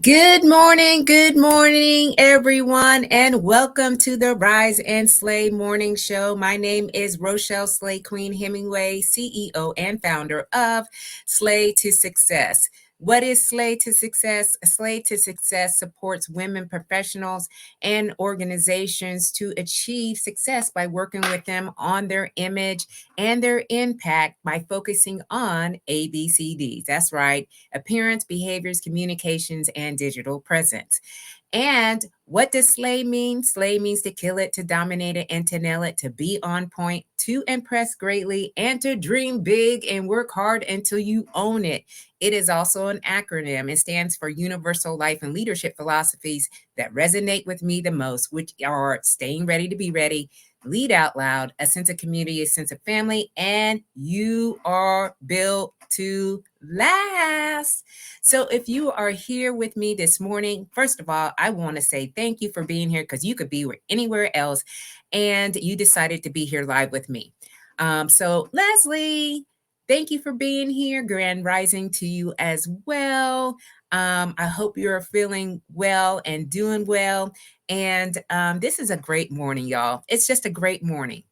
Good morning, everyone, and welcome to the Rise and Slay Morning Show. My name is Rochelle Slay Queen Hemingway, CEO and founder of Slay to Success. What is Slay to Success? Slay to Success supports women professionals and organizations to achieve success by working with them on their image and their impact by focusing on ABCDs. That's right, appearance, behaviors, communications, and digital presence. And what does slay mean? Slay means to kill it, to dominate it, and to nail it, to be on point, to impress greatly, and to dream big and work hard until you own it. It is also an acronym. It stands for Universal Life and Leadership Philosophies that resonate with me the most, which are staying ready to be ready, lead out loud, a sense of community, a sense of family, and you are built to last. So if you are here with me this morning, first of all, I want to say thank you for being here because you could be anywhere else and you decided to be here live with me. So Leslie, thank you for being here. Grand rising to you as well. I hope you're feeling well and doing well. And this is a great morning, y'all. It's just a great morning.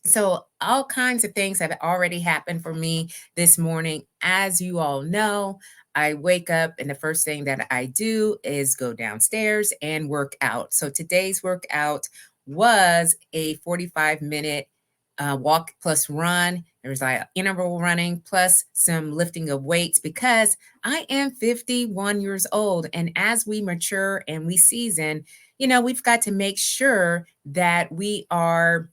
So, all kinds of things have already happened for me this morning. As you all know, I wake up and the first thing that I do is go downstairs and work out. So, today's workout was a 45-minute walk plus run. There's like interval running plus some lifting of weights because I am 51 years old. And as we mature and we season, we've got to make sure that we are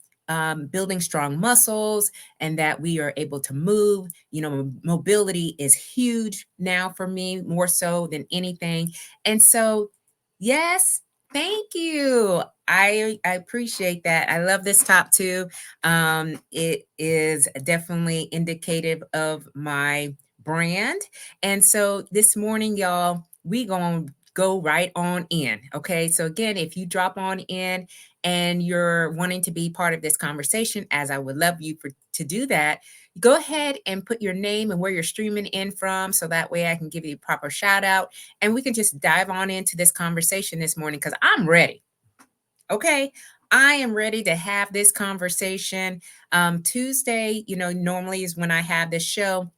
building strong muscles and that we are able to move. Mobility is huge now for me, more so than anything. And so, yes, thank you. I appreciate that. I love this top too. It is definitely indicative of my brand. And so this morning, y'all, we going to go right on in. Okay. So again, if you drop on in and you're wanting to be part of this conversation, as I would love you to do that, go ahead and put your name and where you're streaming in from. So that way I can give you a proper shout out and we can just dive on into this conversation this morning because I'm ready. Okay. I am ready to have this conversation. Tuesday, normally is when I have this show,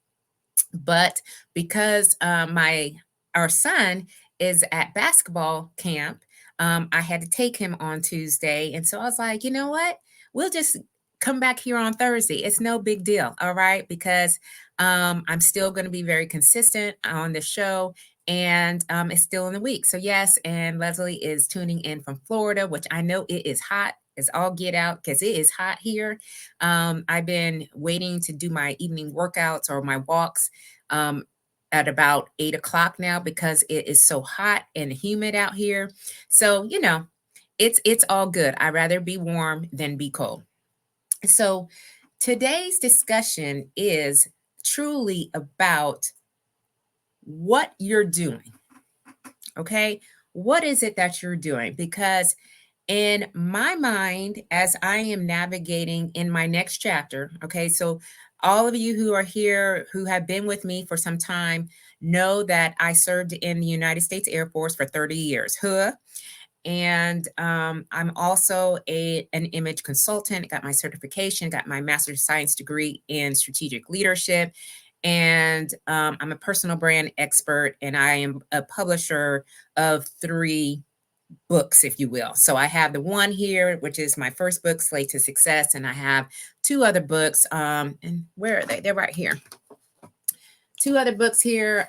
but because our son is at basketball camp, I had to take him on Tuesday. And so I was like, you know what? We'll just come back here on Thursday. It's no big deal. All right. Because I'm still going to be very consistent on the show and it's still in the week. So, yes. And Leslie is tuning in from Florida, which I know it is hot. It's all get out because it is hot here. I've been waiting to do my evening workouts or my walks at about 8 o'clock now because it is so hot and humid out here. So, it's all good. I'd rather be warm than be cold. So today's discussion is truly about what you're doing. Okay. What is it that you're doing? Because in my mind, as I am navigating in my next chapter, okay, so all of you who are here who have been with me for some time know that I served in the United States Air Force for 30 years. Huh? And I'm also an image consultant, got my certification, got my master's of science degree in strategic leadership. And I'm a personal brand expert, and I am a publisher of 3 books, if you will. So I have the one here, which is my first book, Slay to Success, and I have 2 other books. And where are they? They're right here. 2 other books here.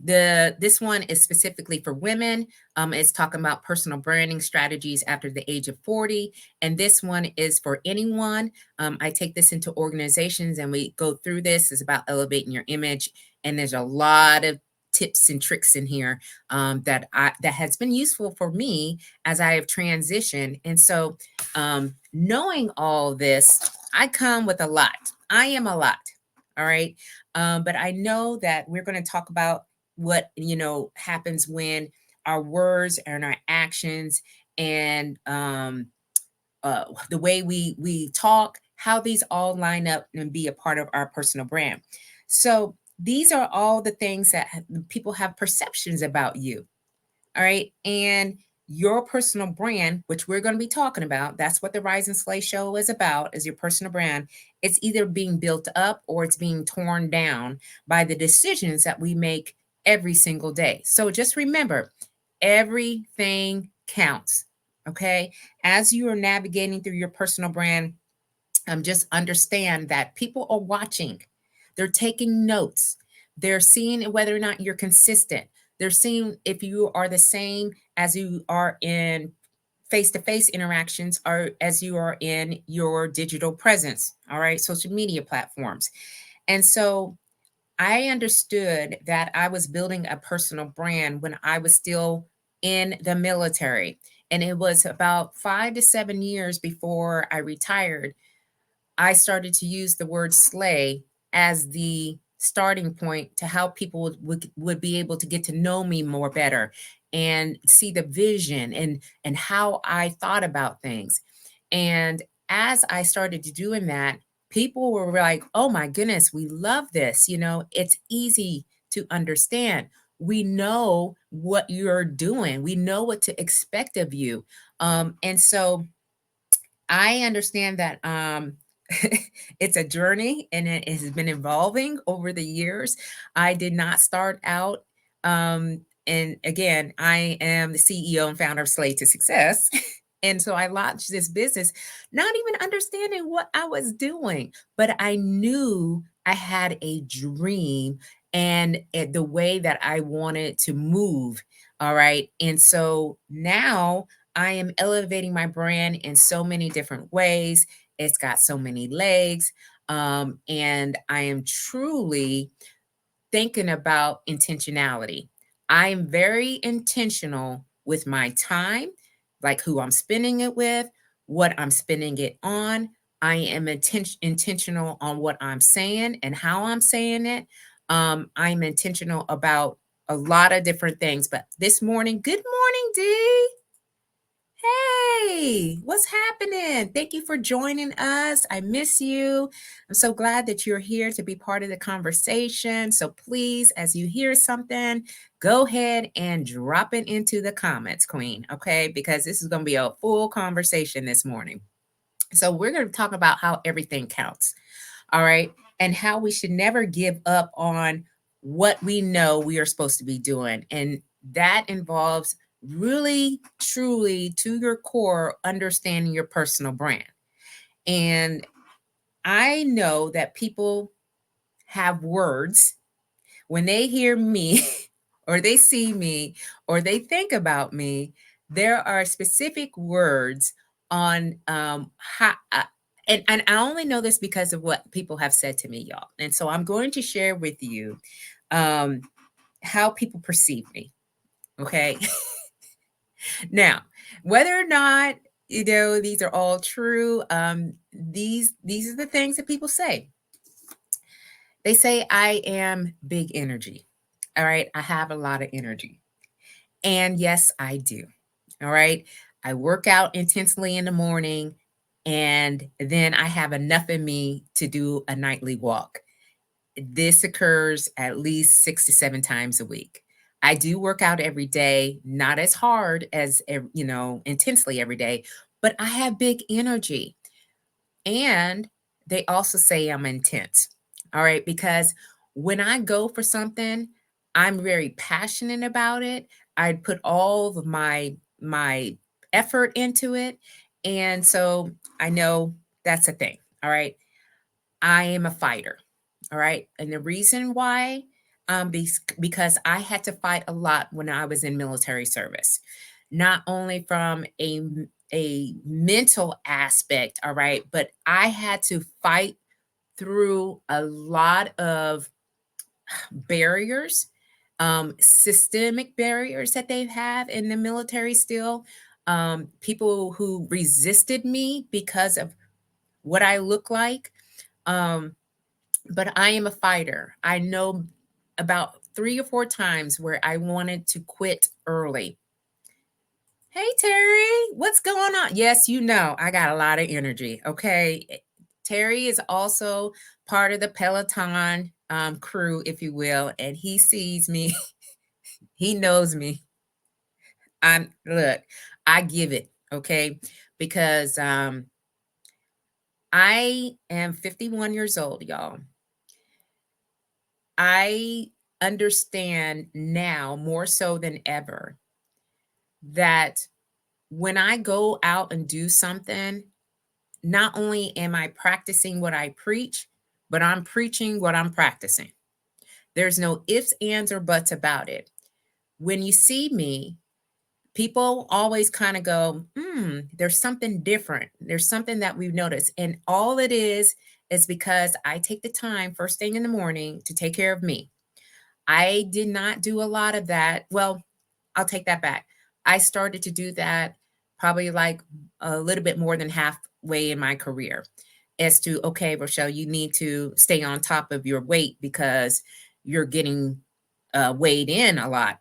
This one is specifically for women. It's talking about personal branding strategies after the age of 40. And this one is for anyone. I take this into organizations and we go through this. It's about elevating your image. And there's a lot of tips and tricks in here that has been useful for me as I have transitioned. And so knowing all this, I come with a lot. I am a lot. All right. But I know that we're going to talk about what happens when our words and our actions and the way we talk, how these all line up and be a part of our personal brand. So These are all the things that people have perceptions about you. All right. And your personal brand, which we're going to be talking about, that's what the Rise and Slay show is about, is your personal brand. It's either being built up or it's being torn down by the decisions that we make every single day. So just remember, everything counts. Okay. As you are navigating through your personal brand, just understand that people are watching. They're taking notes. They're seeing whether or not you're consistent. They're seeing if you are the same as you are in face-to-face interactions or as you are in your digital presence, all right, social media platforms. And so I understood that I was building a personal brand when I was still in the military. And it was about 5 to 7 years before I retired I started to use the word slay as the starting point to how people would be able to get to know me more better and see the vision and how I thought about things. And as I started to doing that, people were like, "Oh my goodness, we love this. You know, it's easy to understand. We know what you're doing. We know what to expect of you." And so I understand that it's a journey and it has been evolving over the years. I did not start out, and again, I am the CEO and founder of Slay to Success. And so I launched this business, not even understanding what I was doing, but I knew I had a dream and the way that I wanted to move. All right. And so now I am elevating my brand in so many different ways. It's got so many legs. And I am truly thinking about intentionality. I am very intentional with my time, like who I'm spending it with, what I'm spending it on. I am intentional on what I'm saying and how I'm saying it. I'm intentional about a lot of different things. But this morning, good morning, Dee. Hey, what's happening? Thank you for joining us. I miss you. I'm so glad that you're here to be part of the conversation. So please, as you hear something, go ahead and drop it into the comments, Queen, okay? Because this is going to be a full conversation this morning. So we're going to talk about how everything counts, all right? And how we should never give up on what we know we are supposed to be doing. And that involves really, truly, to your core, understanding your personal brand. And I know that people have words when they hear me or they see me or they think about me, there are specific words on how. And I only know this because of what people have said to me, y'all. And so I'm going to share with you um, how people perceive me. Okay. Now, whether or not these are all true, these are the things that people say. They say I am big energy. All right, I have a lot of energy. And yes, I do. All right. I work out intensely in the morning and then I have enough in me to do a nightly walk. This occurs at least 6 to 7 times a week. I do work out every day, not as hard as, intensely every day, but I have big energy. And they also say I'm intense. All right. Because when I go for something, I'm very passionate about it. I put all of my effort into it. And so I know that's a thing. All right. I am a fighter. All right. And the reason why, because I had to fight a lot when I was in military service, not only from a mental aspect, all right, but I had to fight through a lot of barriers, systemic barriers that they have in the military still. People who resisted me because of what I look like. Um, but I am a fighter. I know about 3 or 4 times where I wanted to quit early. Hey, Terry, what's going on? Yes, I got a lot of energy. Okay. Terry is also part of the Peloton crew, if you will, and he sees me. He knows me. Look, I give it, okay, because I am 51 years old, y'all. I understand now more so than ever that when I go out and do something, not only am I practicing what I preach, but I'm preaching what I'm practicing. There's no ifs, ands, or buts about it. When you see me, people always kind of go, there's something different. There's something that we've noticed. And all it is because I take the time first thing in the morning to take care of me. I did not do a lot of that. Well, I'll take that back. I started to do that probably like a little bit more than halfway in my career as to, okay, Rochelle, you need to stay on top of your weight because you're getting weighed in a lot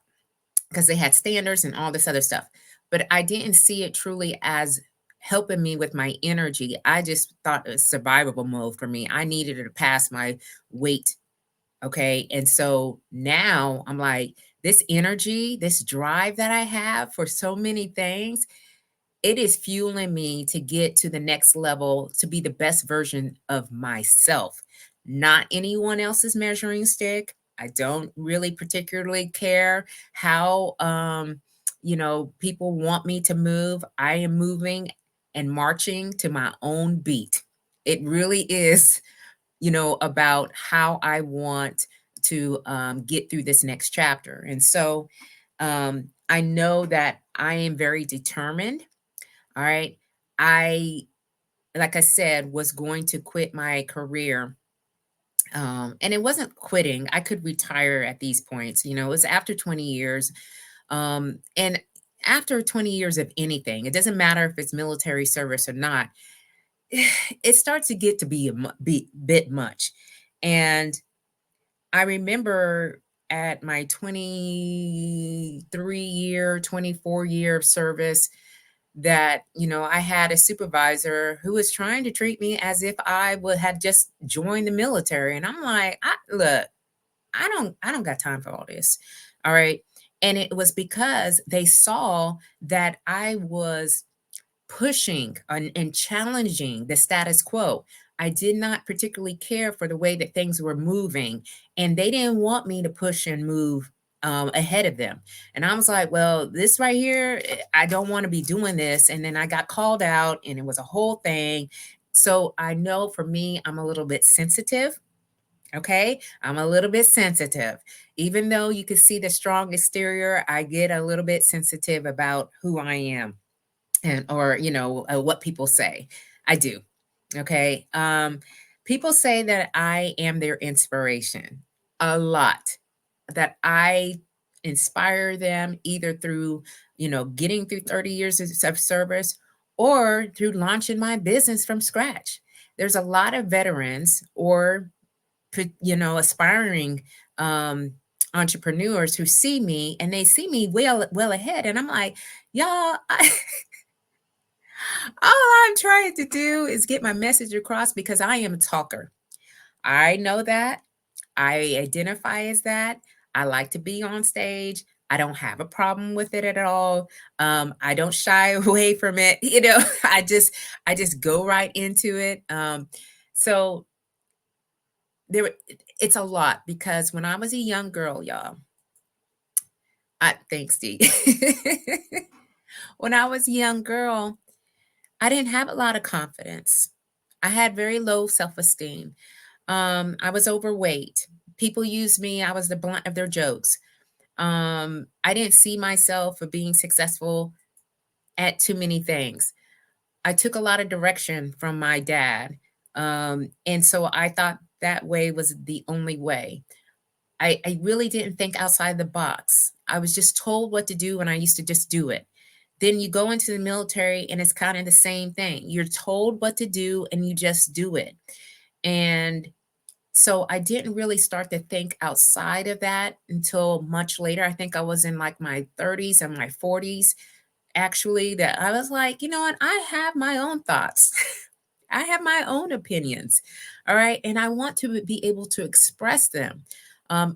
because they had standards and all this other stuff. But I didn't see it truly as helping me with my energy. I just thought it was survivable mode for me. I needed to pass my weight. Okay. And so now I'm like, this energy, this drive that I have for so many things, it is fueling me to get to the next level, to be the best version of myself, not anyone else's measuring stick. I don't really particularly care how, people want me to move. I am moving and marching to my own beat. It really is, about how I want to get through this next chapter. And so I know that I am very determined. All right. I, like I said, was going to quit my career. And it wasn't quitting. I could retire at these points. It was after 20 years. And after 20 years of anything, it doesn't matter if it's military service or not, it starts to get to be bit much. And I remember at my 23-year, 24-year of service that, I had a supervisor who was trying to treat me as if I had just joined the military. And I'm like, look, I don't got time for all this. All right. And it was because they saw that I was pushing and challenging the status quo. I did not particularly care for the way that things were moving, and they didn't want me to push and move ahead of them. And I was like, well, this right here, I don't want to be doing this. And then I got called out, and it was a whole thing. So I know for me, I'm a little bit sensitive. Okay. I'm a little bit sensitive. Even though you can see the strong exterior, I get a little bit sensitive about who I am and or what people say. I do. Okay. People say that I am their inspiration a lot, that I inspire them either through getting through 30 years of service or through launching my business from scratch. There's a lot of veterans or aspiring entrepreneurs who see me, and they see me well ahead, and I'm like, y'all, all I'm trying to do is get my message across because I am a talker. I know that. I identify as that. I like to be on stage. I don't have a problem with it at all. I don't shy away from it. I just go right into it. So it's a lot because when I was a young girl, y'all, thanks, Dee. When I was a young girl, I didn't have a lot of confidence. I had very low self-esteem. I was overweight. People used me. I was the blunt of their jokes. I didn't see myself for being successful at too many things. I took a lot of direction from my dad. And so I thought that way was the only way. I really didn't think outside the box. I was just told what to do and I used to just do it. Then you go into the military and it's kind of the same thing. You're told what to do and you just do it. And so I didn't really start to think outside of that until much later. I think I was in like my 30s and my 40s, actually, that I was like, you know what? I have my own thoughts. I have my own opinions. All right. And I want to be able to express them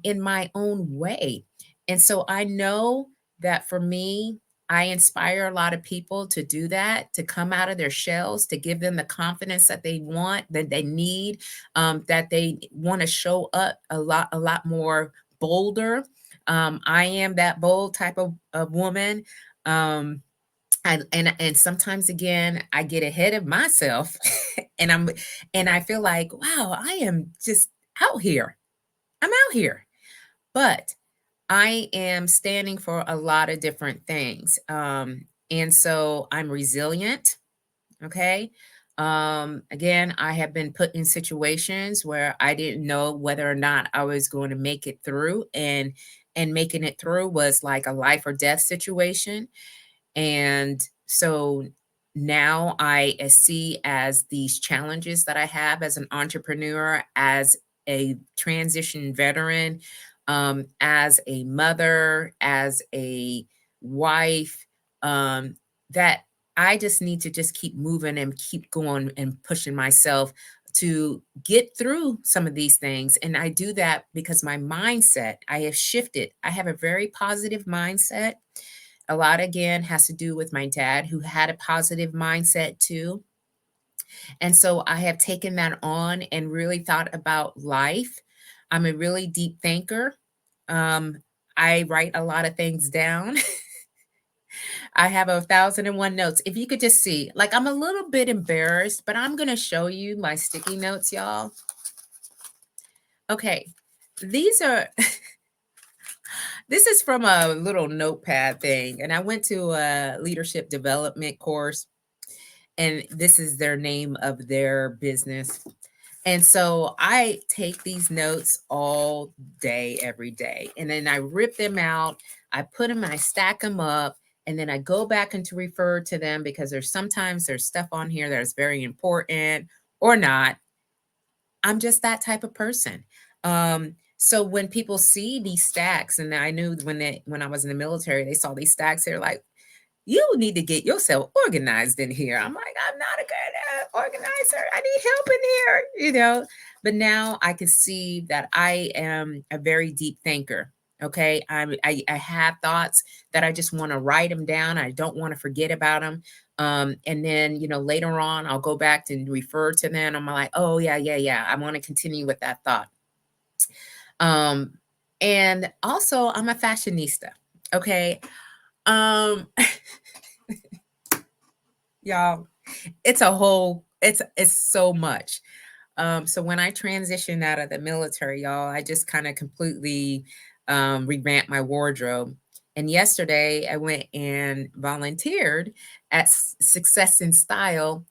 in my own way. And so I know that for me, I inspire a lot of people to do that, to come out of their shells, to give them the confidence that they want, that they need, that they want to show up a lot more bolder. I am that bold type of woman. Um, and sometimes again I get ahead of myself and I feel like, wow, I am just out here. I'm out here. But I am standing for a lot of different things. And so I'm resilient. Okay. Again, I have been put in situations where I didn't know whether or not I was going to make it through, and making it through was like a life or death situation. And so now I see as these challenges that I have as an entrepreneur, as a transition veteran, as a mother, as a wife, um, that I just need to just keep moving and keep going and pushing myself to get through some of these things. And I do that because my mindset, I have shifted. I have a very positive mindset. A lot again has to do with my dad, who had a positive mindset too. And so I have taken that on and really thought about life. I'm a really deep thinker. Um, I write a lot of things down. I have 1,001 notes. If you could just see, like, I'm a little bit embarrassed, but I'm going to show you my sticky notes, y'all. Okay. These are, this is from a little notepad thing. And I went to a leadership development course, and this is their name of their business. And so I take these notes all day, every day, and then I rip them out. I put them, I stack them up, and then I go back and to refer to them because there's stuff on here that is very important or not. I'm just that type of person. So when people see these stacks, and I knew when I was in the military, they saw these stacks, they're like, you need to get yourself organized in here. I'm like, I'm not a good organizer. I need help in here. But now I can see that I am a very deep thinker. Okay. I have thoughts that I just want to write them down. I don't want to forget about them. And then, later on, I'll go back and refer to them. I'm like, oh, yeah, yeah, yeah. I want to continue with that thought. And also, I'm a fashionista. Okay. Um, y'all, it's so much. So when I transitioned out of the military, y'all, I just kind of completely revamped my wardrobe. And yesterday I went and volunteered at Success in Style,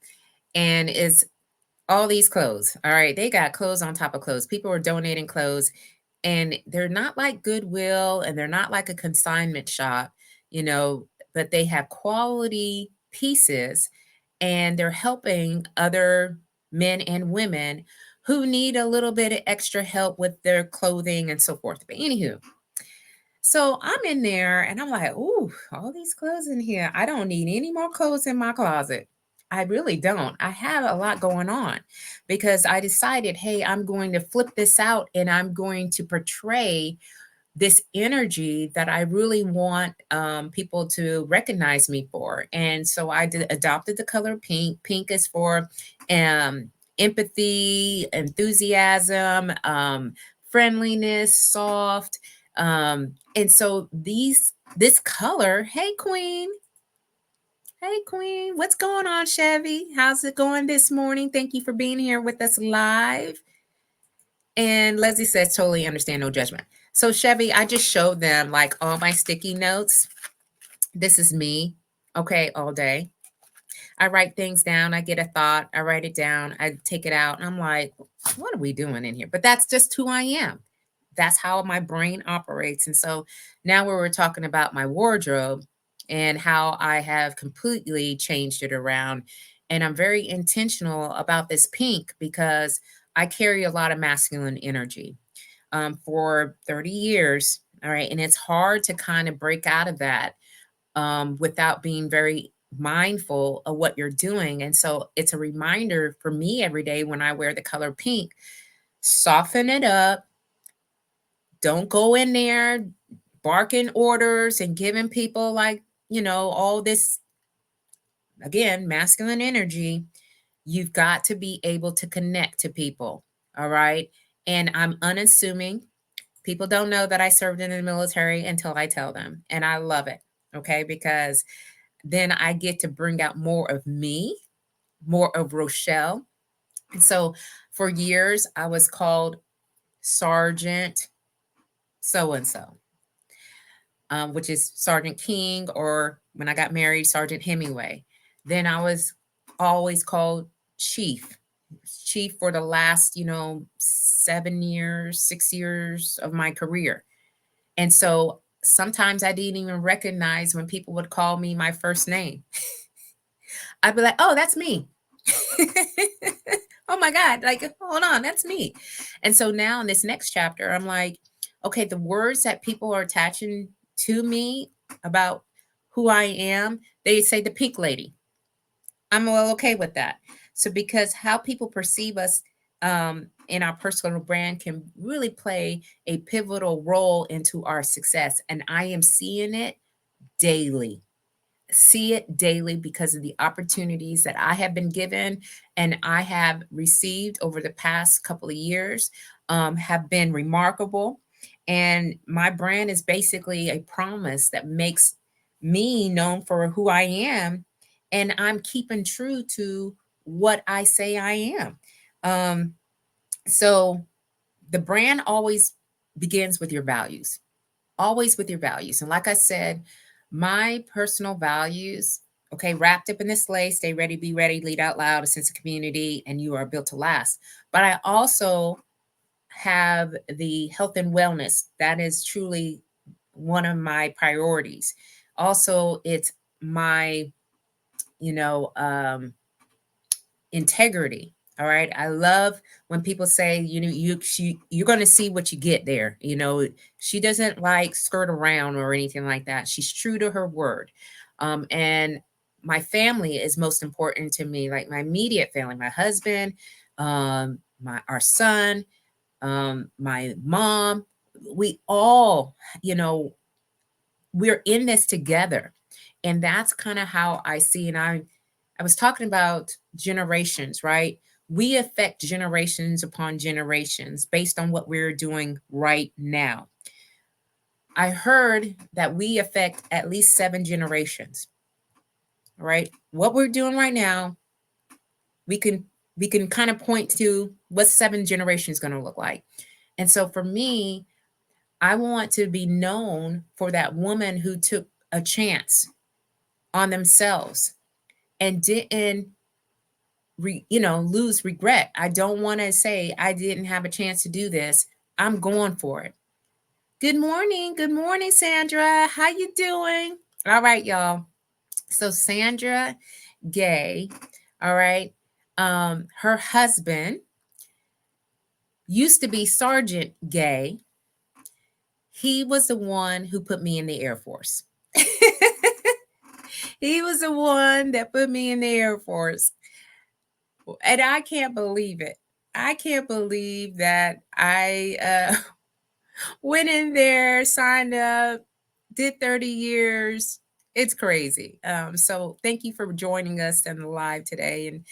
and it's all these clothes. All right, they got clothes on top of clothes. People are donating clothes, and they're not like Goodwill, and they're not like a consignment shop, you know, but they have quality pieces, and they're helping other men and women who need a little bit of extra help with their clothing and so forth. But anywho, so I'm in there and I'm like, ooh, all these clothes in here. I don't need any more clothes in my closet. I really don't. I have a lot going on because I decided, hey, I'm going to flip this out and I'm going to portray this energy that I really want people to recognize me for. And so I adopted the color pink. Pink is for um, empathy, enthusiasm, friendliness, soft. And so this color, hey Queen, what's going on, Chevy? How's it going this morning? Thank you for being here with us live. And Leslie says, totally understand, no judgment. So Chevy, I just showed them like all my sticky notes. This is me, okay, all day. I write things down. I get a thought. I write it down. I take it out. And I'm like, what are we doing in here? But that's just who I am. That's how my brain operates. And so now we were talking about my wardrobe and how I have completely changed it around. And I'm very intentional about this pink because I carry a lot of masculine energy for 30 years. All right. And it's hard to kind of break out of that without being very mindful of what you're doing. And so it's a reminder for me every day when I wear the color pink, soften it up. Don't go in there barking orders and giving people like, all this, again, masculine energy. You've got to be able to connect to people. All right. And I'm unassuming. People don't know that I served in the military until I tell them. And I love it. Okay. Because then I get to bring out more of me, more of Rochelle. And so for years, I was called Sergeant so and so, which is Sergeant King, or when I got married, Sergeant Hemingway. Then I was always called Chief for the last, 7 years, 6 years of my career. And so sometimes I didn't even recognize when people would call me my first name. I'd be like, oh, that's me. Oh my God, like, hold on, that's me. And so now in this next chapter, I'm like, okay, the words that people are attaching to me about who I am, they say the pink lady. I'm well okay with that. So because how people perceive us in our personal brand can really play a pivotal role into our success. And I am seeing it daily. See it daily because of the opportunities that I have been given and I have received over the past couple of years have been remarkable. And my brand is basically a promise that makes me known for who I am. And I'm keeping true to what I say I am. So the brand always begins with your values, always with your values. And like I said, my personal values, okay, wrapped up in this slay, stay ready, be ready, lead out loud, a sense of community, and you are built to last. But I also have the health and wellness. That is truly one of my priorities. Also, it's my, you know, integrity. All right. I love when people say, you're going to see what you get there. She doesn't like skirt around or anything like that. She's true to her word. And my family is most important to me, like my immediate family, my husband, our son, my mom. We all, we're in this together. And that's kind of how I see. And I was talking about generations, right? We affect generations upon generations based on what we're doing right now. I heard that we affect at least 7 generations, right? What we're doing right now, we can kind of point to what 7 generations going to look like. And so for me, I want to be known for that woman who took a chance on themselves and didn't lose regret. I don't want to say I didn't have a chance to do this. I'm going for it. Good morning, Sandra. How you doing? All right, y'all. So Sandra Gay, all right. Her husband used to be Sergeant Gay. He was the one who put me in the Air Force. He was the one that put me in the Air Force. And I can't believe it. I can't believe that I went in there, signed up, did 30 years. It's crazy. So thank you for joining us on the live today. And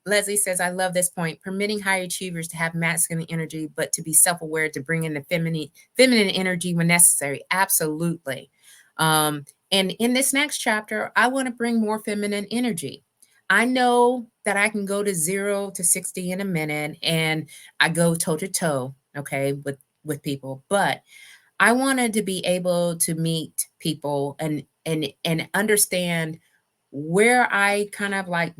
Leslie says, I love this point. Permitting high achievers to have masculine energy, but to be self-aware to bring in the feminine energy when necessary. Absolutely. And in this next chapter, I want to bring more feminine energy. I know that I can go to 0 to 60 in a minute and I go toe to toe, okay, with people, but I wanted to be able to meet people and understand where I kind of like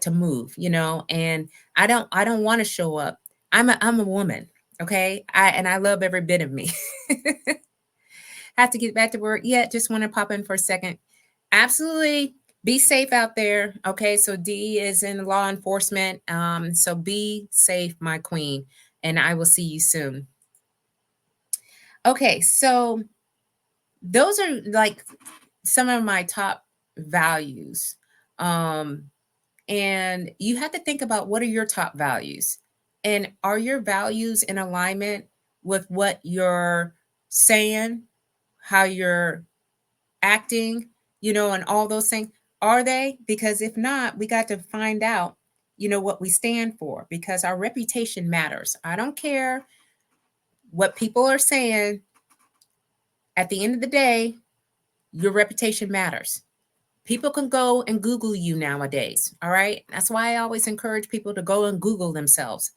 to move, and I don't want to show up. I'm a woman, okay? I love every bit of me. Have to get back to work. Yeah, just want to pop in for a second. Absolutely. Be safe out there. Okay, so D is in law enforcement. So be safe, my queen, and I will see you soon. Okay, so those are like some of my top values. Um, and you have to think about, what are your top values? And are your values in alignment with what you're saying, how you're acting, and all those things? Are they? Because if not, we got to find out, what we stand for, because our reputation matters. I don't care what people are saying. At the end of the day, your reputation matters. People can go and Google you nowadays. All right. That's why I always encourage people to go and Google themselves.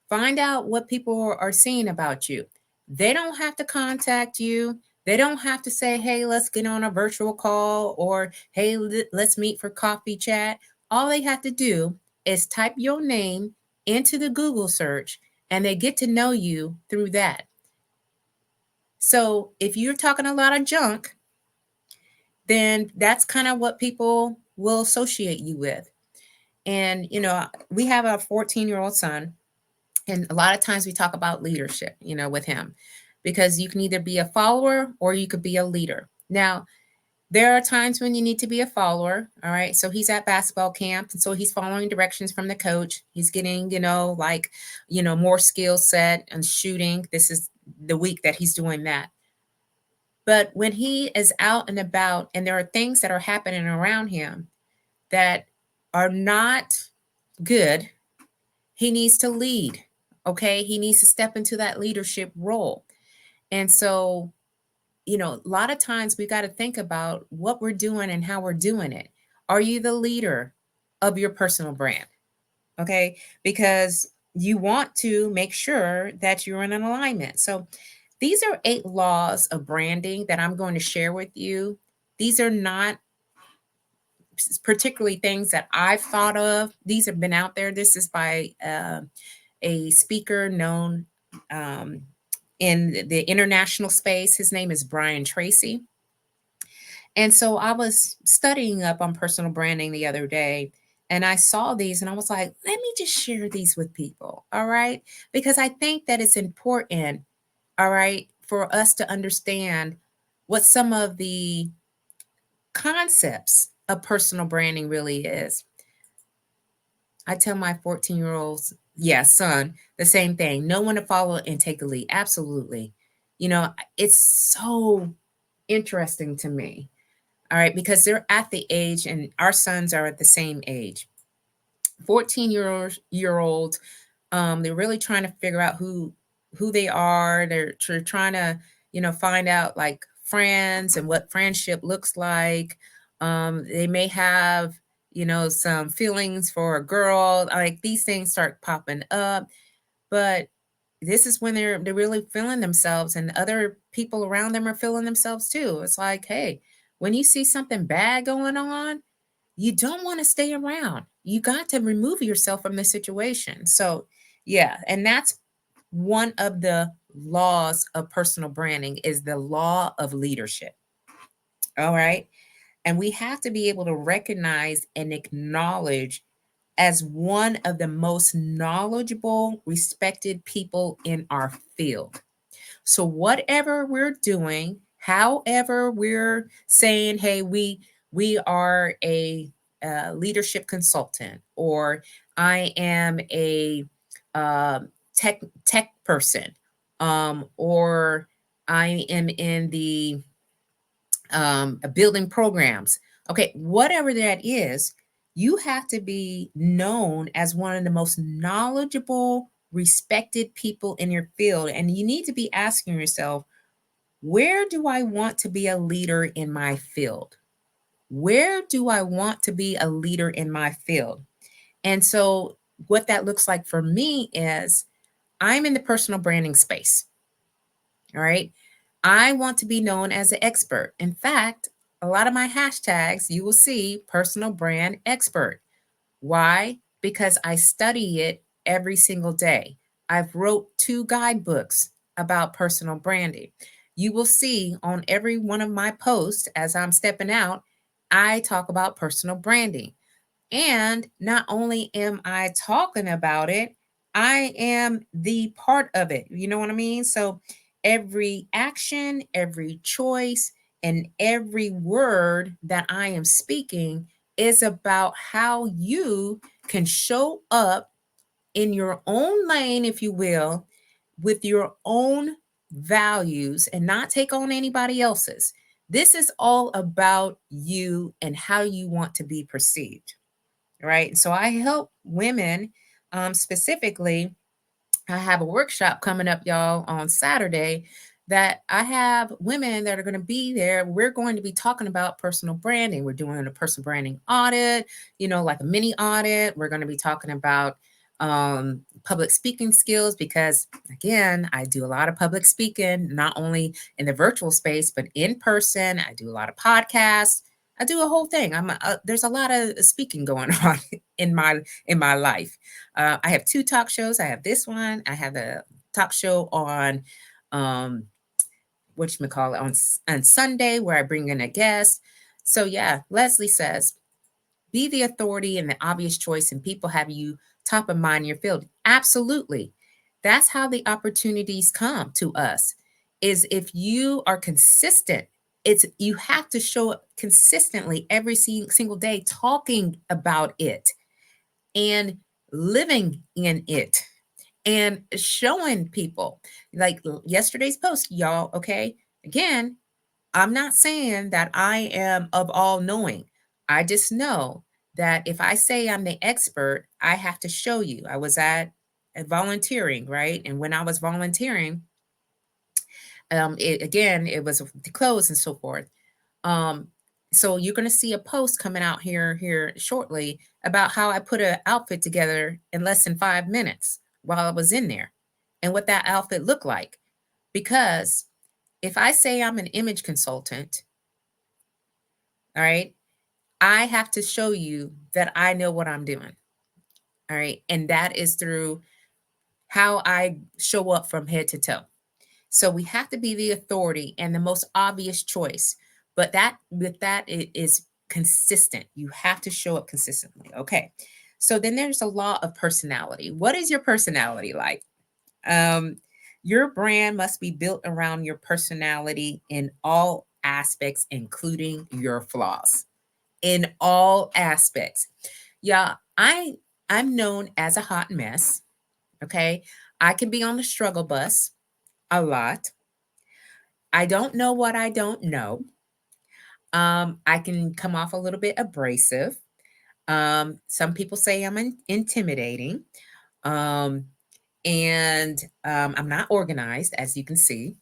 Find out what people are saying about you. They don't have to contact you. They don't have to say, hey, let's get on a virtual call, or hey, let's meet for coffee chat. All they have to do is type your name into the Google search, and they get to know you through that. So if you're talking a lot of junk, then that's kind of what people will associate you with. And, we have a 14-year-old son, and a lot of times we talk about leadership, with him, because you can either be a follower or you could be a leader. Now, there are times when you need to be a follower. All right. So he's at basketball camp. And so he's following directions from the coach. He's getting, more skill set and shooting. This is the week that he's doing that. But when he is out and about and there are things that are happening around him that are not good, he needs to lead. Okay. He needs to step into that leadership role. And so, a lot of times we got to think about what we're doing and how we're doing it. Are you the leader of your personal brand? Okay. Because you want to make sure that you're in an alignment. So these are 8 laws of branding that I'm going to share with you. These are not particularly things that I've thought of. These have been out there. This is by a speaker known in the international space. His name is Brian Tracy. And so I was studying up on personal branding the other day, and I saw these and I was like, let me just share these with people. All right. Because I think that it's important, all right, for us to understand what some of the concepts of personal branding really is. I tell my 14-year-old, son, the same thing. Know when to follow and take a lead. Absolutely. It's so interesting to me. All right, because they're at the age, and our sons are at the same age. 14-year-old, they're really trying to figure out who they are. They're trying to, find out like friends and what friendship looks like. They may have, some feelings for a girl. Like these things start popping up, but this is when they're really feeling themselves, and other people around them are feeling themselves too. It's like, hey, when you see something bad going on, you don't want to stay around. You got to remove yourself from the situation. So, yeah, and that's one of the laws of personal branding, is the law of leadership. All right? And we have to be able to recognize and acknowledge as one of the most knowledgeable, respected people in our field. So whatever we're doing, however we're saying, hey, we are a leadership consultant, or I am a uh, tech person, or I am in the building programs. Okay, whatever that is, you have to be known as one of the most knowledgeable, respected people in your field. And you need to be asking yourself, where do I want to be a leader in my field? Where do I want to be a leader in my field? And so, what that looks like for me is, I'm in the personal branding space. All right. I want to be known as an expert. In fact, a lot of my hashtags, you will see personal brand expert. Why? Because I study it every single day. I've wrote 2 guidebooks about personal branding. You will see on every one of my posts as I'm stepping out, I talk about personal branding. And not only am I talking about it, I am the part of it. You know what I mean? So every action, every choice, And every word that I am speaking is about how you can show up in your own lane, if you will, with your own values and not take on anybody else's. This is all about you and how you want to be perceived, right? So I help women specifically. I have a workshop coming up, y'all, on Saturday that I have women that are going to be there. We're going to be talking about personal branding. We're doing a personal branding audit, like a mini audit. We're going to be talking about public speaking skills because, again, I do a lot of public speaking, not only in the virtual space, but in person. I do a lot of podcasts. I do a whole thing. There's a lot of speaking going on in my life. I have two talk shows. I have this one. I have a talk show on whatchamacallit on Sunday where I bring in a guest. So yeah, Leslie says, be the authority and the obvious choice, and people have you top of mind in your field. Absolutely. That's how the opportunities come to us, is if you are consistent. You have to show up consistently every single day, talking about it and living in it and showing people, like yesterday's post, y'all. Okay. Again, I'm not saying that I am of all knowing. I just know that if I say I'm the expert, I have to show you. I was at volunteering, right? And when I was volunteering, it was the clothes and so forth. Um, so you're going to see a post coming out here shortly about how I put an outfit together in less than 5 minutes while I was in there and what that outfit looked like. Because if I say I'm an image consultant, all right, I have to show you that I know what I'm doing. All right. And that is through how I show up from head to toe. So we have to be the authority and the most obvious choice. But it is consistent. You have to show up consistently. Okay. So then there's a law of personality. What is your personality like? Um, your brand must be built around your personality in all aspects, including your flaws. In all aspects. Yeah, I'm known as a hot mess. Okay. I can be on the struggle bus a lot. I don't know what I don't know. I can come off a little bit abrasive. Some people say I'm intimidating. Um, and I'm not organized, as you can see,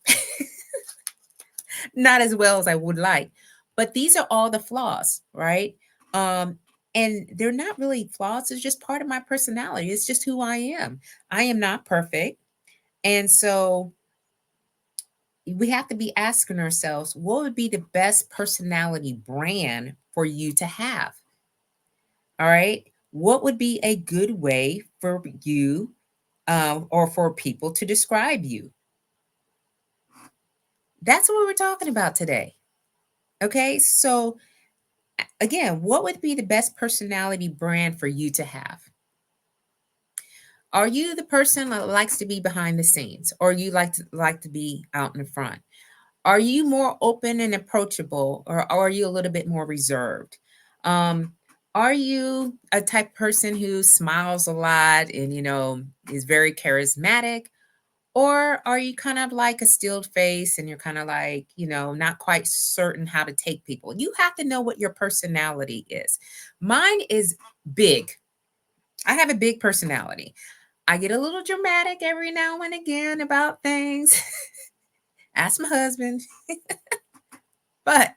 not as well as I would like. But these are all the flaws, right? Um, and they're not really flaws. It's just part of my personality. It's just who I am. I am not perfect. And so we have to be asking ourselves, what would be the best personality brand for you to have? All right. What would be a good way for you or for people to describe you? That's what we're talking about today. Okay. So, again, what would be the best personality brand for you to have? Are you the person that likes to be behind the scenes, or you like to be out in the front? Are you more open and approachable, or are you a little bit more reserved? Um, are you a type of person who smiles a lot and is very charismatic? Or are you kind of like a stilled face and you're kind of like, not quite certain how to take people? You have to know what your personality is. Mine is big. I have a big personality. I get a little dramatic every now and again about things. Ask my husband. But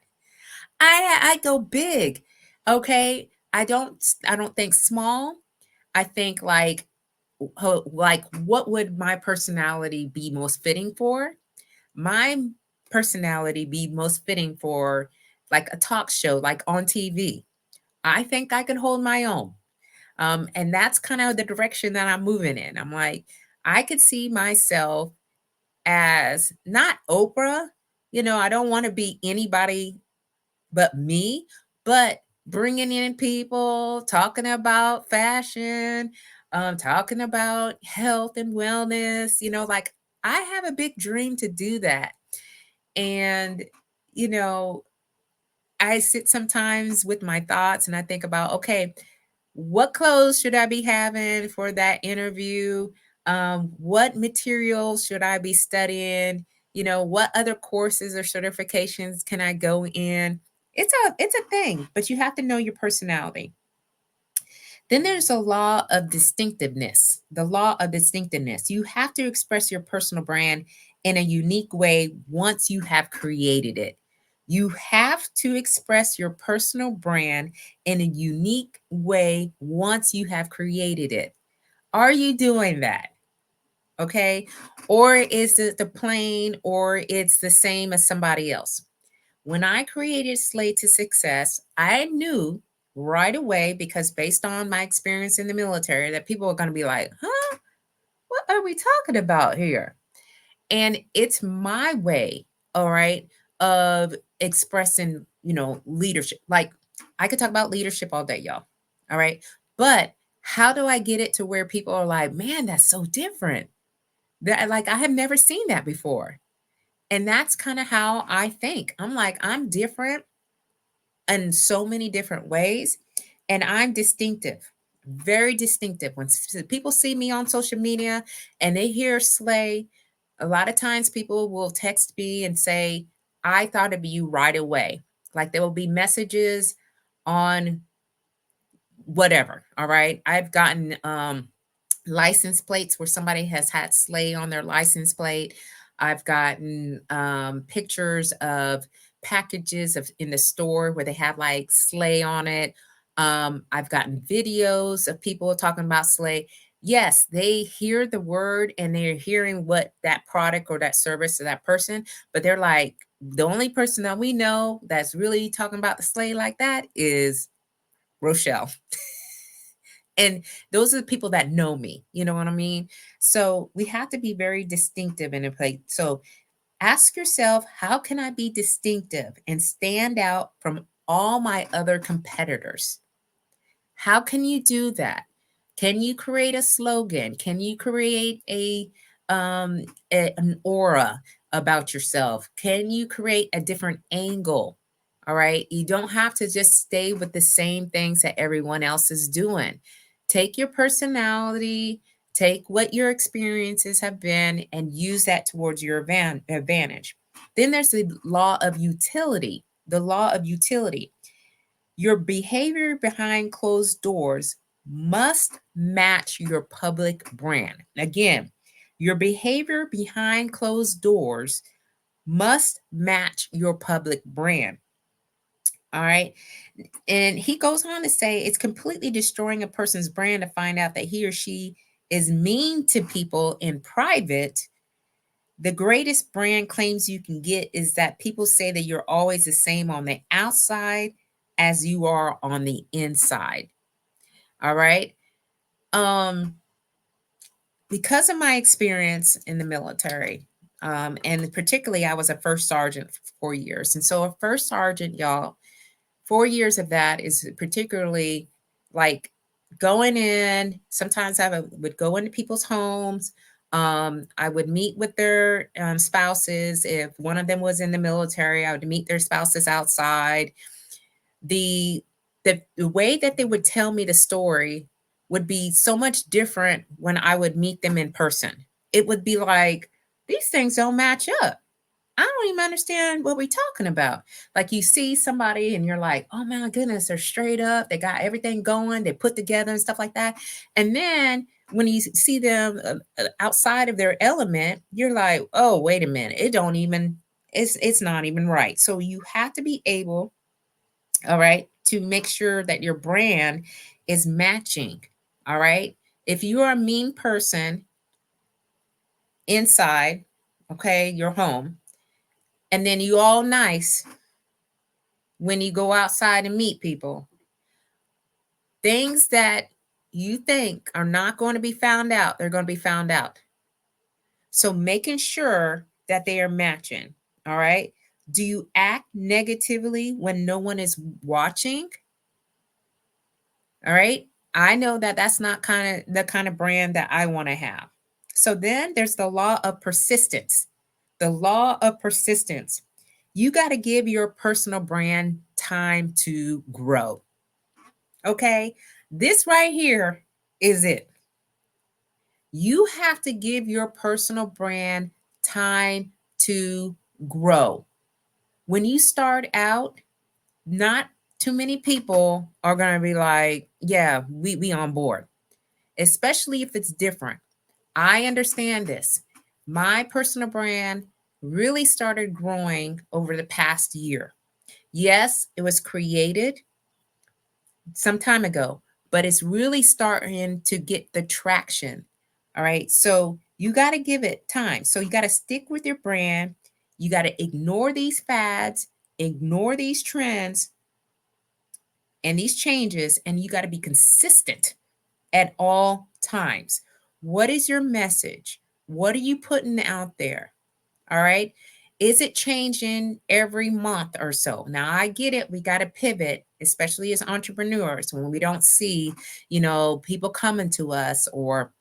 I go big. Okay? I don't think small. I think like what would my personality be most fitting for? My personality be most fitting for like a talk show, like on TV. I think I can hold my own. And that's kind of the direction that I'm moving in. I'm like, I could see myself as not Oprah. I don't want to be anybody but me, but bringing in people, talking about fashion, talking about health and wellness, like I have a big dream to do that. And you know, I sit sometimes with my thoughts and I think about, okay, what clothes should I be having for that interview? What materials should I be studying? What other courses or certifications can I go in? It's a thing, but you have to know your personality. Then there's a law of distinctiveness. The law of distinctiveness. You have to express your personal brand in a unique way once you have created it. You have to express your personal brand in a unique way once you have created it. Are you doing that? Okay. Or is it the plain or it's the same as somebody else? When I created Slay to Success, I knew right away, because based on my experience in the military, that people are going to be like, huh, what are we talking about here? And it's my way, all right, of expressing, leadership. Like, I could talk about leadership all day, y'all. All right. But how do I get it to where people are like, man, that's so different? That, like, I have never seen that before. And that's kind of how I think. I'm like, I'm different in so many different ways, and I'm distinctive, very distinctive. When people see me on social media and they hear Slay, a lot of times people will text me and say, I thought of you right away. Like, there will be messages on whatever. All right. I've gotten license plates where somebody has had Slay on their license plate. I've gotten pictures of packages of in the store where they have like Slay on it. I've gotten videos of people talking about Slay. Yes, they hear the word and they're hearing what that product or that service or that person, but they're like, the only person that we know that's really talking about the Slay like that is Rochelle. And those are the people that know me. You know what I mean? So we have to be very distinctive in a place. So ask yourself, how can I be distinctive and stand out from all my other competitors? How can you do that? Can you create a slogan? Can you create an aura about yourself? Can you create a different angle? All right. You don't have to just stay with the same things that everyone else is doing. Take your personality, take what your experiences have been, and use that towards your advantage. Then there's the law of utility. The law of utility. Your behavior behind closed doors must match your public brand. Again, your behavior behind closed doors must match your public brand. All right. And he goes on to say it's completely destroying a person's brand to find out that he or she is mean to people in private. The greatest brand claims you can get is that people say that you're always the same on the outside as you are on the inside. All right. Um, because of my experience in the military, and particularly I was a first sergeant for 4 years. And so a first sergeant, y'all, 4 years of that is particularly like going in. Sometimes I would go into people's homes. I would meet with their spouses. If one of them was in the military, I would meet their spouses outside. The, the way that they would tell me the story would be so much different when I would meet them in person. It would be like, these things don't match up. I don't even understand what we're talking about. Like, you see somebody and you're like, oh my goodness, they're straight up. They got everything going. They put together and stuff like that. And then when you see them outside of their element, you're like, oh, wait a minute. It's not even right. So you have to be able, all right, to make sure that your brand is matching. All right. If you are a mean person inside, okay, your home, and then you all nice when you go outside and meet people, things that you think are not going to be found out, they're going to be found out. So making sure that they are matching. All right. Do you act negatively when no one is watching? All right. I know that that's not the kind of brand that I want to have. So then there's the law of persistence. The law of persistence. You got to give your personal brand time to grow. Okay? This right here is it. You have to give your personal brand time to grow. When you start out, not too many people are going to be like, yeah, we on board, especially if it's different. I understand this. My personal brand really started growing over the past year. Yes, it was created some time ago, but it's really starting to get the traction. All right. So you got to give it time. So you got to stick with your brand. You got to ignore these fads, ignore these trends and these changes, and you got to be consistent at all times. What is your message? What are you putting out there? All right. Is it changing every month or so? Now, I get it. We got to pivot, especially as entrepreneurs, when we don't see, people coming to us, or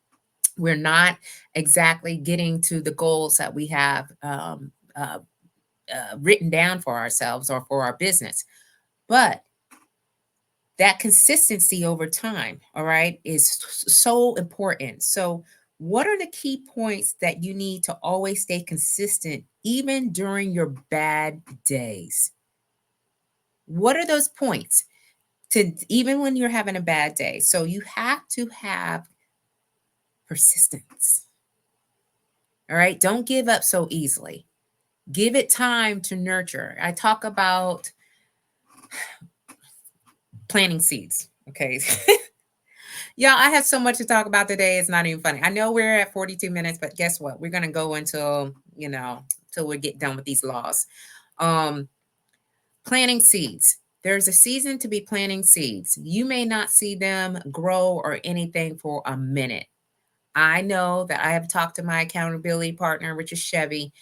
we're not exactly getting to the goals that we have written down for ourselves or for our business. But that consistency over time, all right, is so important. So, what are the key points that you need to always stay consistent, even during your bad days? What are those points to even when you're having a bad day? So, you have to have persistence, all right? Don't give up so easily. Give it time to nurture. I talk about planting seeds, okay? Yeah, I have so much to talk about today. It's not even funny. I know we're at 42 minutes, but guess what? We're going to go until, till we get done with these laws. Um, Planting seeds. There's a season to be planting seeds. You may not see them grow or anything for a minute. I know that I have talked to my accountability partner, which is Chevy,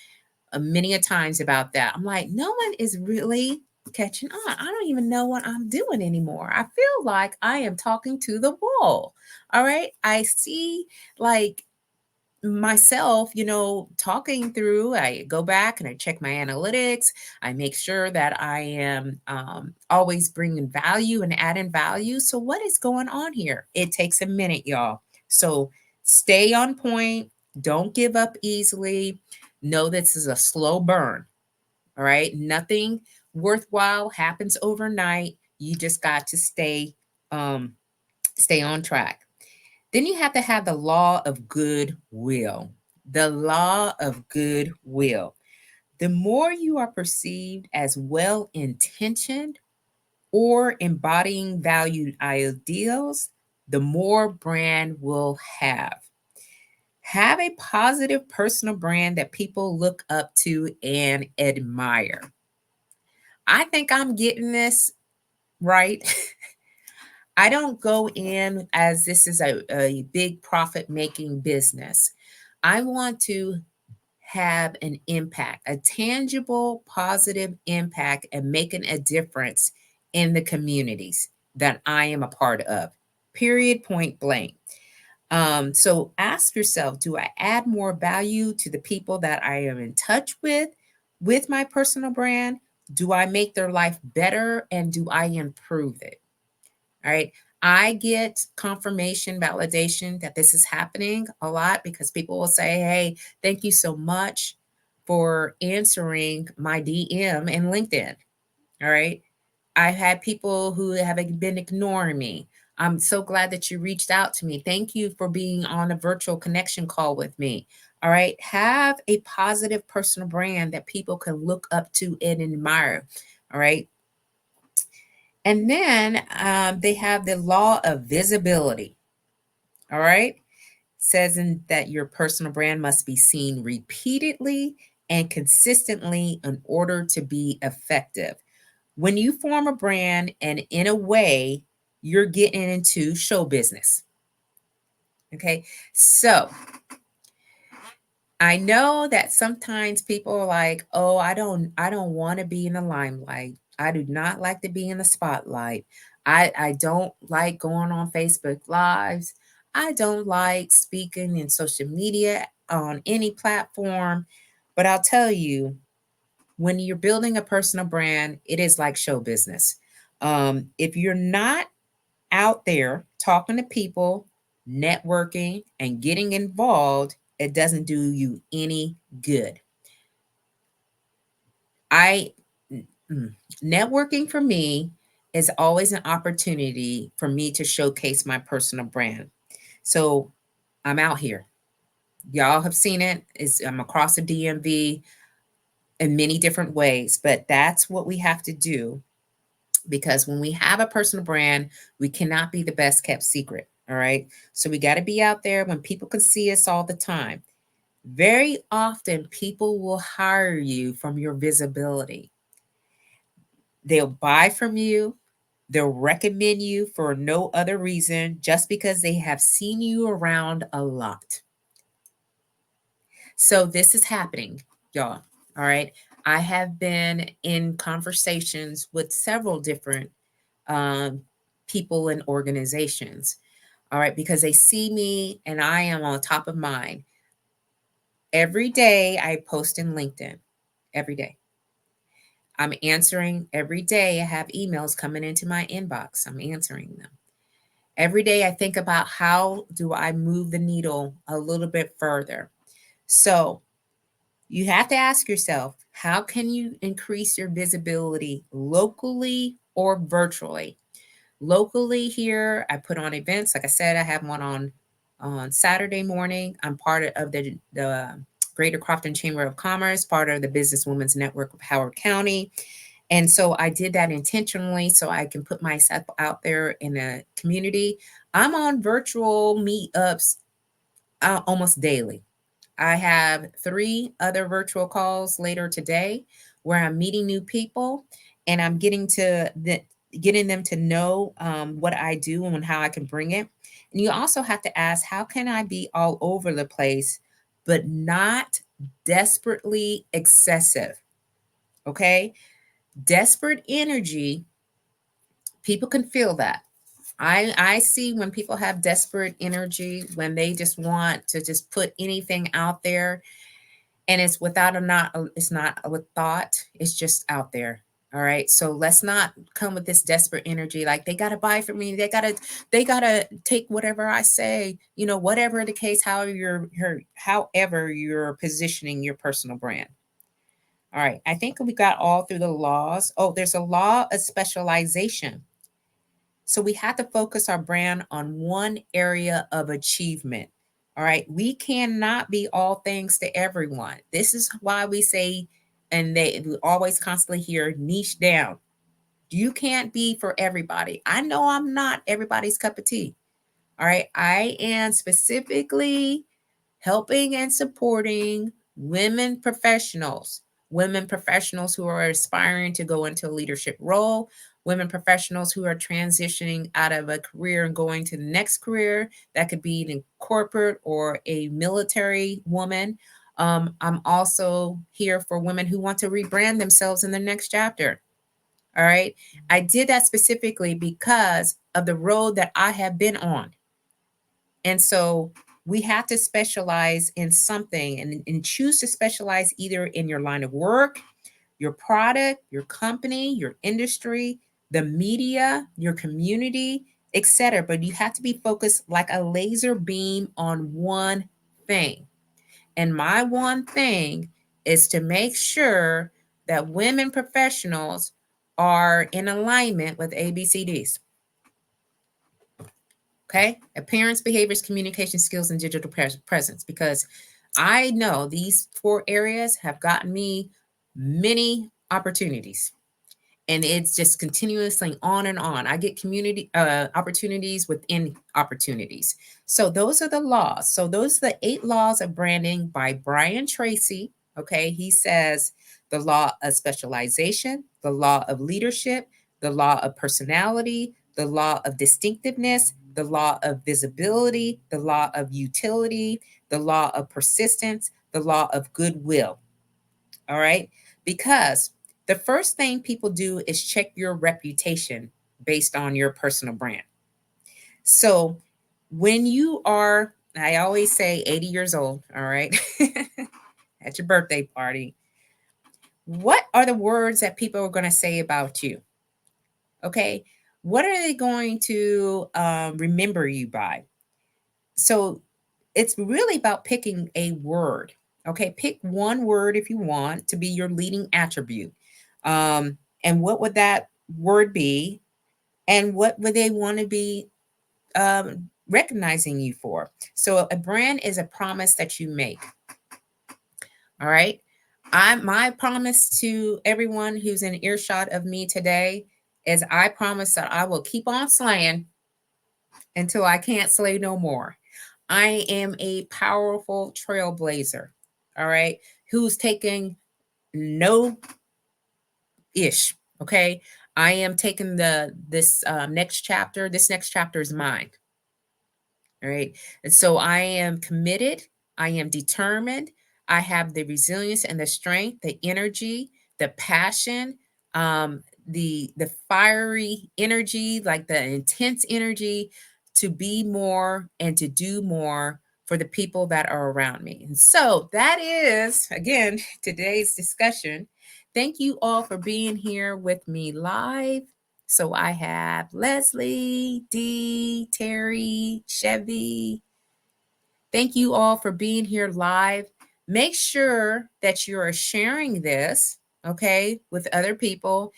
many a times about that. I'm like, no one is really catching on. I don't even know what I'm doing anymore. I feel like I am talking to the wall. All right. I see like myself, talking through, I go back and I check my analytics. I make sure that I am always bringing value and adding value. So, what is going on here? It takes a minute, y'all. So, stay on point. Don't give up easily. Know this is a slow burn. All right. Nothing worthwhile happens overnight. You just got to stay on track. Then you have to have the law of goodwill. The law of goodwill. The more you are perceived as well intentioned or embodying valued ideals, the more brand will have. Have a positive personal brand that people look up to and admire. I think I'm getting this right. I don't go in as this is a big profit making business. I want to have an impact, a tangible, positive impact, and making a difference in the communities that I am a part of. Period, point blank. So ask yourself, do I add more value to the people that I am in touch with my personal brand? Do I make their life better and do I improve it? All right. I get confirmation, validation that this is happening a lot because people will say, hey, thank you so much for answering my DM in LinkedIn. All right. I've had people who have been ignoring me. I'm so glad that you reached out to me. Thank you for being on a virtual connection call with me. All right. Have a positive personal brand that people can look up to and admire. All right. And then they have the law of visibility. All right. Says that your personal brand must be seen repeatedly and consistently in order to be effective. When you form a brand, and in a way, you're getting into show business. Okay. So I know that sometimes people are like, "Oh, I don't want to be in the limelight. I do not like to be in the spotlight. I don't like going on Facebook Lives. I don't like speaking in social media on any platform." But I'll tell you, when you're building a personal brand, it is like show business. If you're not out there talking to people, networking, and getting involved, it doesn't do you any good. I Networking for me is always an opportunity for me to showcase my personal brand. So I'm out here. Y'all have seen it. I'm across the DMV in many different ways, but that's what we have to do, because when we have a personal brand, we cannot be the best kept secret. All right. So we got to be out there when people can see us all the time. Very often, people will hire you from your visibility. They'll buy from you, they'll recommend you for no other reason, just because they have seen you around a lot. So this is happening, y'all. All right. I have been in conversations with several different um, people and organizations. All right. Because they see me and I am on top of mind. Every day I post in LinkedIn. Every day. I'm answering every day. I have emails coming into my inbox. I'm answering them. Every day I think about how do I move the needle a little bit further. So you have to ask yourself, how can you increase your visibility locally or virtually? Locally here, I put on events. Like I said, I have one on Saturday morning. I'm part of the Greater Crofton Chamber of Commerce, part of the Business Women's Network of Howard County. And so I did that intentionally so I can put myself out there in a community. I'm on virtual meetups almost daily. I have 3 other virtual calls later today where I'm meeting new people and I'm getting them to know what I do and how I can bring it. And you also have to ask, how can I be all over the place, but not desperately excessive? Okay. Desperate energy, people can feel that. I see when people have desperate energy, when they just want to just put anything out there, and it's without a not it's not with thought, it's just out there. All right, so let's not come with this desperate energy like they got to buy from me, they got to take whatever I say, whatever the case, however you're positioning your personal brand. All right, I think we got all through the laws. Oh, there's a law of specialization. So we have to focus our brand on one area of achievement. All right. We cannot be all things to everyone. This is why we say, and we always constantly hear, niche down. You can't be for everybody. I know I'm not everybody's cup of tea. All right. I am specifically helping and supporting women professionals who are aspiring to go into a leadership role, women professionals who are transitioning out of a career and going to the next career. That could be in corporate or a military woman. I'm also here for women who want to rebrand themselves in the next chapter. All right. I did that specifically because of the road that I have been on. And so we have to specialize in something and choose to specialize either in your line of work, your product, your company, your industry, the media, your community, etc. But you have to be focused like a laser beam on one thing. And my one thing is to make sure that women professionals are in alignment with ABCDs. Okay. Appearance, behaviors, communication skills, and digital presence. Because I know these 4 areas have gotten me many opportunities. And it's just continuously on and on. I get community opportunities within opportunities. So those are the laws. So those are the 8 laws of branding by Brian Tracy. Okay. He says the law of specialization, the law of leadership, the law of personality, the law of distinctiveness, the law of visibility, the law of utility, the law of persistence, the law of goodwill. All right. Because the first thing people do is check your reputation based on your personal brand. So when you are, I always say 80 years old, all right, at your birthday party, what are the words that people are going to say about you? Okay. What are they going to remember you by? So it's really about picking a word. Okay. Pick one word if you want to be your leading attribute. And what would that word be? And what would they want to be recognizing you for? So a brand is a promise that you make. All right. My promise to everyone who's in earshot of me today is I promise that I will keep on slaying until I can't slay no more. I am a powerful trailblazer. All right. Who's taking no ish. Okay. I am taking this next chapter. This next chapter is mine. All right. And so I am committed. I am determined. I have the resilience and the strength, the energy, the passion, the fiery energy, like the intense energy to be more and to do more for the people that are around me. And so that is, again, today's discussion. Thank you all for being here with me live. So I have Leslie, Dee, Terry, Chevy. Thank you all for being here live. Make sure that you are sharing this, okay, with other people.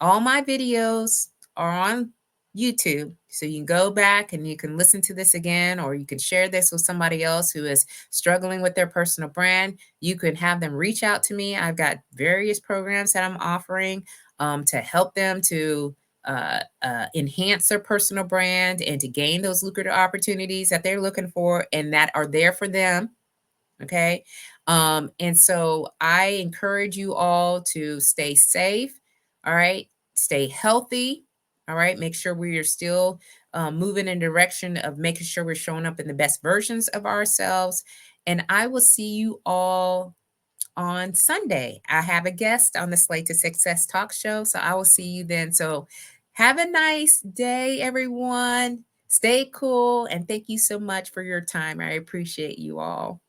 All my videos are on YouTube. So you can go back and you can listen to this again, or you can share this with somebody else who is struggling with their personal brand. You could have them reach out to me. I've got various programs that I'm offering to help them to enhance their personal brand and to gain those lucrative opportunities that they're looking for and that are there for them. Okay. And so I encourage you all to stay safe. All right. Stay healthy. All right. Make sure we are still moving in the direction of making sure we're showing up in the best versions of ourselves. And I will see you all on Sunday. I have a guest on the Slay to Success talk show. So I will see you then. So have a nice day, everyone. Stay cool. And thank you so much for your time. I appreciate you all.